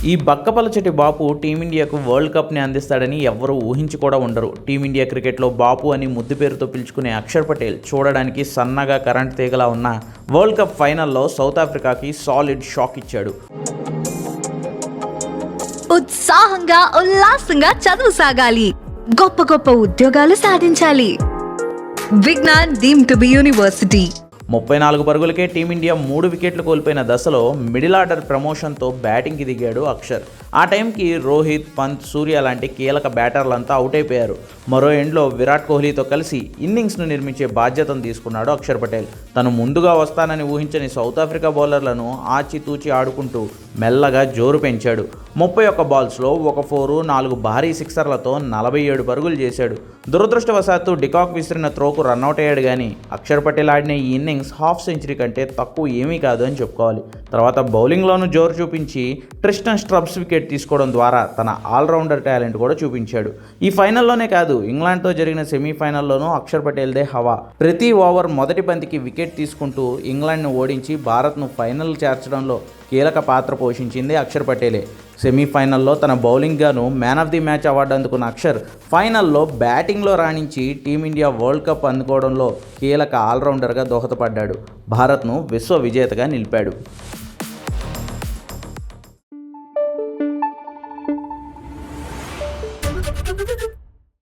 ఈ బక్కపలచటి బాపు టీమిండియాకు వరల్డ్ కప్ని అందిస్తాడని ఎవ్వరూ ఊహించి కూడా ఉండరు. టీమిండియా క్రికెట్లో బాపు అని ముద్దు పేరుతో పిలుచుకునే అక్షర్ పటేల్ చూడడానికి సన్నగా కరెంట్ తీగలా ఉన్న వరల్డ్ కప్ ఫైనల్లో సౌత్ ఆఫ్రికాకి సాలిడ్ షాక్ ఇచ్చాడు. ఉత్సాహంగా ఉల్లాసంగా చదువు సాగాలి, గొప్ప గొప్ప ఉద్యోగాలు సాధించాలి. Vignan deemed to be university. 34 పరుగులకే టీమిండియా 3 వికెట్లు కోల్పోయిన దశలో మిడిల్ ఆర్డర్ ప్రమోషన్తో బ్యాటింగ్కి దిగాడు అక్షర్. ఆ టైంకి రోహిత్, పంత్, సూర్య లాంటి కీలక బ్యాటర్లంతా అవుట్ అయిపోయారు. మరో ఎండ్లో విరాట్ కోహ్లీతో కలిసి ఇన్నింగ్స్ను నిర్మించే బాధ్యతను తీసుకున్నాడు అక్షర్ పటేల్. తను ముందుగా వస్తానని ఊహించని సౌత్ ఆఫ్రికా బౌలర్లను ఆచితూచి ఆడుకుంటూ మెల్లగా జోరు పెంచాడు. 31 బాల్స్లో 1 4, 4 భారీ సిక్సర్లతో 47 పరుగులు చేశాడు. దురదృష్టవశాత్తు డికాక్ విసిరిన త్రోకు రన్అట్ అయ్యాడు. కానీ అక్షర్ పటేల్ ఆడిన ఈ ఇన్నింగ్స్ హాఫ్ సెంచరీ కంటే తక్కువ ఏమీ కాదు అని చెప్పుకోవాలి. తర్వాత బౌలింగ్లోనూ జోరు చూపించి ట్రిస్టన్ స్ట్రబ్స్ వికెట్ తీసుకోవడం ద్వారా తన ఆల్రౌండర్ టాలెంట్ కూడా చూపించాడు. ఈ ఫైనల్లోనే కాదు, ఇంగ్లాండ్తో జరిగిన సెమీఫైనల్లోనూ అక్షర్ పటేల్దే హవా. ప్రతి ఓవర్ మొదటి బంతికి వికెట్ తీసుకుంటూ ఇంగ్లాండ్ను ఓడించి భారత్ను ఫైనల్ చేర్చడంలో కీలక పాత్ర పోషించింది అక్షర్ పటేలే. సెమీఫైనల్లో తన బౌలింగ్ గాను man of the match award అందుకున్న అక్షర్ ఫైనల్లో బ్యాటింగ్లో రాణించి టీమిండియా వరల్డ్ కప్ అందుకోవడంలో కీలక ఆల్రౌండర్గా దోహదపడ్డాడు. భారత్ను విశ్వ విజేతగా నిలిపాడు.